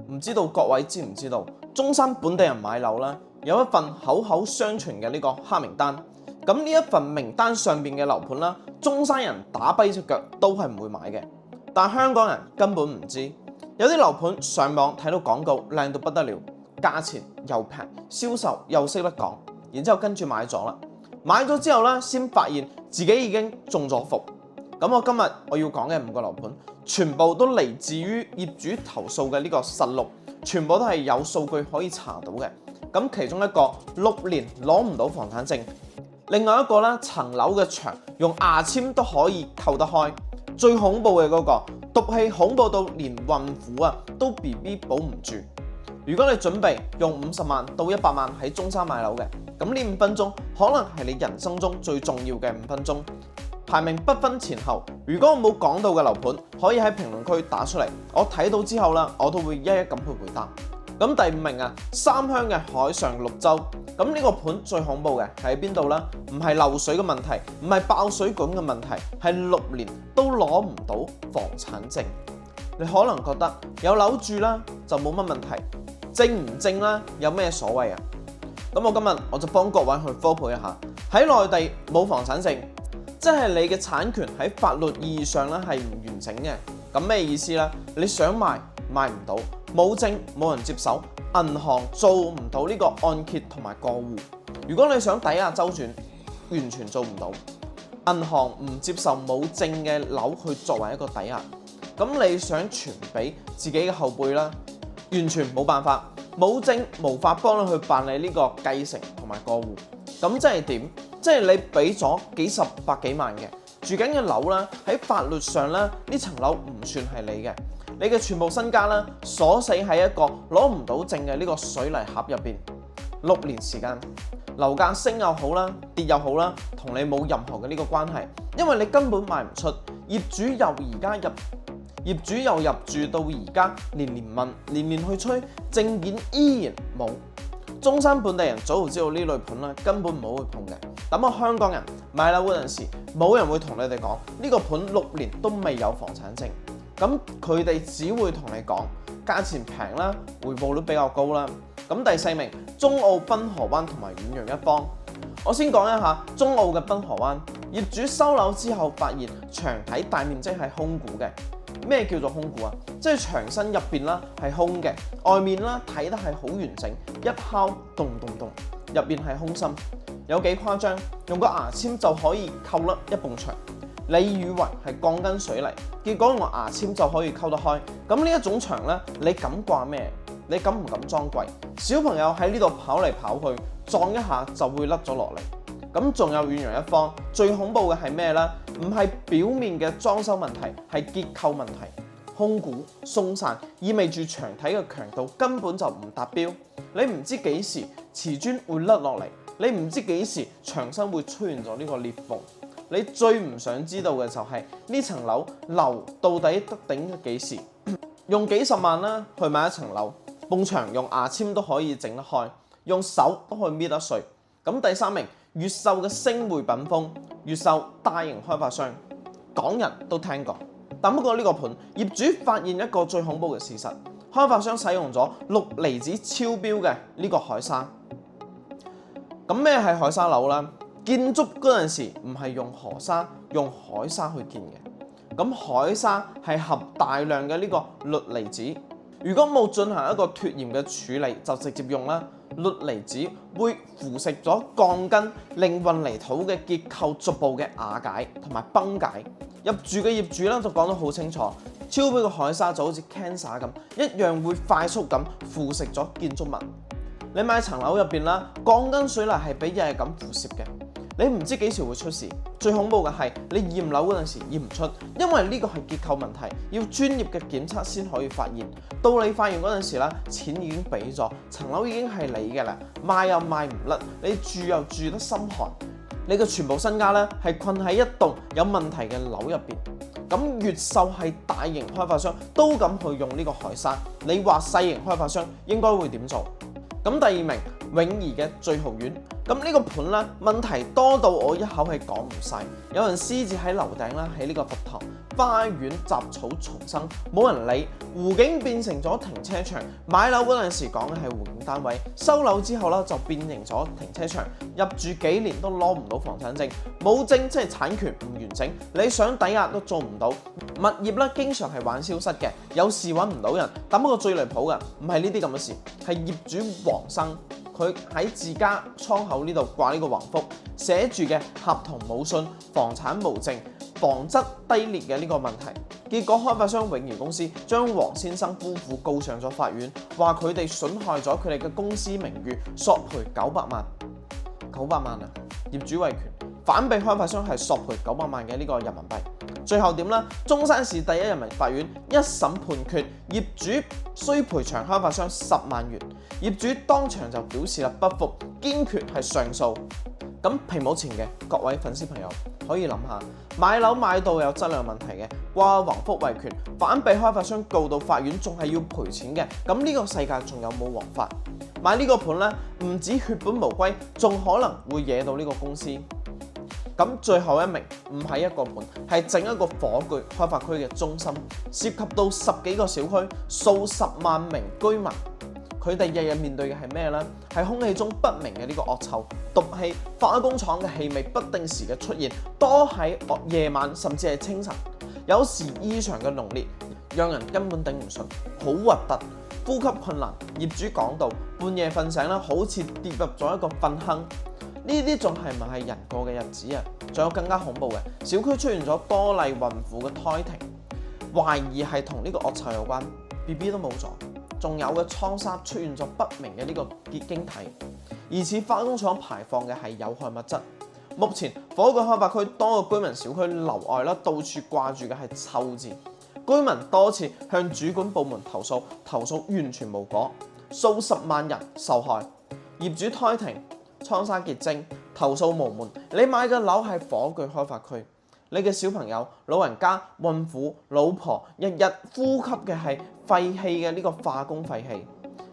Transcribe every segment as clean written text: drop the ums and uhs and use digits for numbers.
唔知道各位知唔知道，中山本地人買樓啦，有一份口口相傳嘅呢個黑名單。咁呢一份名單上邊嘅樓盤啦，中山人打跛隻腳都係唔會買嘅，但香港人根本唔知。有啲樓盤上網睇到廣告靚到不得了，價錢又平，銷售又識得講，然之後跟住買咗啦。買咗之後咧，先發現自己已經中咗伏。咁我今日我要講嘅5個樓盤，全部都嚟自於業主投訴嘅呢個實錄，全部都係有數據可以查到嘅。咁其中一個6年攞唔到房產證，另外一個咧層樓嘅牆用牙籤都可以扣得開，最恐怖嘅嗰個毒氣恐怖到連孕婦啊都 BB 保唔住。如果你準備用50萬到100萬喺中山買樓嘅，咁呢5分鐘可能係你人生中最重要嘅5分鐘。排名不分前後，如果我冇講到嘅樓盤，可以喺評論區打出嚟，我睇到之後啦，我都會一一咁去回答。咁第5名啊，三鄉嘅海上綠洲，咁呢個盤最恐怖嘅係喺邊度呢？唔係漏水嘅問題，唔係爆水管嘅問題，係6年都攞唔到房產證。你可能覺得有樓住啦就冇乜問題，正唔正啦有咩所謂啊？咁我今日我就幫各位去科普一下，喺內地冇房產證，即係你嘅產權喺法律意義上咧係唔完整嘅。咁咩意思呢？你想賣賣唔到，冇證冇人接手，銀行做唔到呢個按揭同埋過戶。如果你想抵押周轉，完全做唔到。銀行唔接受冇證嘅樓去作為一個抵押。咁你想傳俾自己嘅後輩啦，完全冇辦法，冇證無法幫你去辦理呢個繼承同埋過戶。咁即係點？即係你俾咗幾十百幾萬嘅住緊嘅樓啦，喺法律上咧呢層樓唔算係你嘅，你嘅全部身家啦鎖死喺一個攞唔到證嘅呢個水泥盒入邊，6年時間，樓價升又好啦，跌又好啦，同你冇任何嘅呢個關係，因為你根本賣唔出，業主又入住到而家，年年問，年年去催，證件依然冇。中山本地人早就知道呢類盤啦，根本唔好去碰嘅。等我香港人買樓嗰陣時，冇人會同你哋講呢個盤6年都未有房產證。咁佢哋只會同你講價錢平啦，回報率比較高啦。咁第4名，中澳濱河灣同埋遠洋一方。我先講一下中澳嘅濱河灣，業主收樓之後發現牆體大面積係空估嘅。咩叫做空估啊？即係牆身入邊啦係空嘅，外面啦睇得係好完整，一敲咚咚咚，入邊係空心。有幾誇張？用個牙籤就可以扣甩一埲牆。你以為係鋼筋水泥，結果用個牙籤就可以溝得開。咁呢一種牆咧，你敢掛咩？你敢唔敢裝櫃？小朋友喺呢度跑嚟跑去，撞一下就會甩咗落嚟。咁仲有遠洋一方，最恐怖嘅係咩呢？唔係表面嘅裝修問題，係結構問題。空估鬆散，意味住牆體嘅強度根本就唔達標。你唔知幾時瓷磚會甩落嚟，你唔知幾時牆身會出現咗呢個裂縫。你最唔想知道嘅就係呢層樓樓到底得頂幾時？用幾十萬啦去買一層樓，埲牆用牙籤都可以整得開，用手都可以搣得碎。咁第3名，越秀嘅星匯品豐，越秀大型開發商，港人都聽過。但不過呢個盤業主發現一個最恐怖嘅事實，開發商使用咗氯離子超標嘅呢個海沙。咁咩係海沙樓啦？建築嗰陣時唔係用河沙，用海沙去建嘅。咁海沙係含大量嘅呢個氯離子，如果冇進行一個脫鹽嘅處理，就直接用啦。氯離子會腐蝕咗鋼筋，令混凝土嘅結構逐步嘅瓦解同埋崩解。入住嘅業主咧就講得好清楚，超標嘅海沙就好似 cancer 咁，一樣會快速咁腐蝕咗建築物。你買層樓入邊啦，鋼筋水泥係俾日日咁腐蝕嘅，你唔知幾時會出事。最恐怖嘅係你驗樓嗰陣時驗唔出，因為呢個係結構問題，要專業嘅檢測先可以發現。到你發現嗰陣時啦，錢已經俾咗，層樓已經係你嘅啦，賣又賣唔甩，你住又住得心寒，你嘅全部身家咧係困喺一棟有問題嘅樓入邊。咁越秀係大型開發商都敢去用呢個海沙，你話細型開發商應該會點做？咁第2名，永怡嘅聚豪苑。咁呢個盤咧問題多到我一口氣講唔晒，有人私自喺樓頂啦，喺呢個佛堂花園雜草叢生，冇人理。湖景變成咗停車場，買樓嗰陣時講嘅係湖景單位，收樓之後咧就變成咗停車場，入住幾年都攞唔到房產證，冇證即係產權唔完整，你想抵押都做唔到。物業咧經常係玩消失嘅，有時揾唔到人。但不過最離譜嘅唔係呢啲咁嘅事，係業主黃生。佢喺自家倉口呢度掛呢個橫幅，寫住嘅合同冇信、房產無證、房質低劣嘅呢個問題。結果開發商永堯公司將黃先生夫婦告上咗法院，話佢哋損害咗佢哋嘅公司名譽，索賠900萬。900萬啊！業主維權，反被開發商係索賠900萬嘅呢個人民幣。最後點呢？中山市第一人民法院一審判決，業主需賠償開發商10萬元。業主當場就表示啦不服，堅決係上訴。咁屏幕前嘅各位粉絲朋友可以諗下，買樓買到有質量問題嘅，掛橫幅維權，反被開發商告到法院，仲係要賠錢嘅。咁呢個世界仲有冇王法？買呢個盤呢，唔止血本無歸，仲可能會惹到呢個公司。咁最後一名唔係一個盤，係整一個火炬開發區嘅中心，涉及到10幾個小區、數十萬名居民。佢哋日日面對嘅係咩呢？係空氣中不明嘅呢個惡臭、毒氣、化工廠嘅氣味不定時嘅出現，多喺夜晚甚至係清晨，有時異常嘅濃烈，讓人根本頂唔順，好核突，呼吸困難。業主講到半夜瞓醒咧，好似跌入咗一個糞坑。呢啲仲係咪係人過嘅日子啊？仲有更加恐怖嘅，小區出現咗多例孕婦嘅胎停，懷疑係同呢個惡臭有關 ，BB 都冇咗。仲有嘅蒼沙出現咗不明嘅呢個結晶體，疑似化工廠排放嘅係有害物質。目前火炬開發區多個居民小區樓外啦，到處掛住嘅係臭字。居民多次向主管部門投訴，完全無果，數十萬人受害。業主胎停、蒼沙結晶，投訴無門。你買嘅樓係火炬開發區，你嘅小朋友、老人家、孕婦、老婆日日呼吸嘅係廢氣嘅呢個化工廢氣。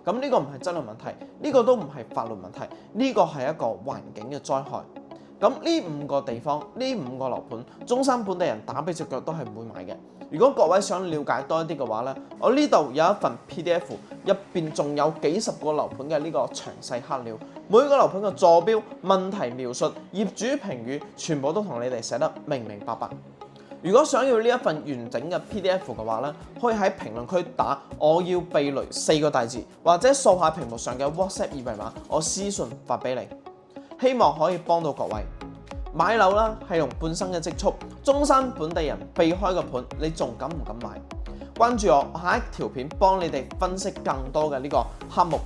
咁呢個唔係質量問題，呢個都唔係法律問題，呢個係一個環境嘅災害。咁呢5個地方，呢5個樓盤，中山本地人打跛隻腳都係唔會買嘅。如果各位想了解多一啲嘅話咧，我呢度有一份 PDF， 入邊仲有幾十個樓盤嘅呢個詳細黑料，每個樓盤嘅坐標、問題描述、業主評語，全部都同你哋寫得明明白白。如果想要呢一份完整嘅 PDF 嘅話咧，可以喺評論區打我要避雷4個大字，或者掃下屏幕上嘅 WhatsApp 二維碼，我私信發俾你。希望可以幫到各位。買樓啦，係用半生嘅積蓄，中山本地人避開個盤，你仲敢唔敢買？關注我，下一條片幫你哋分析更多嘅呢個項目。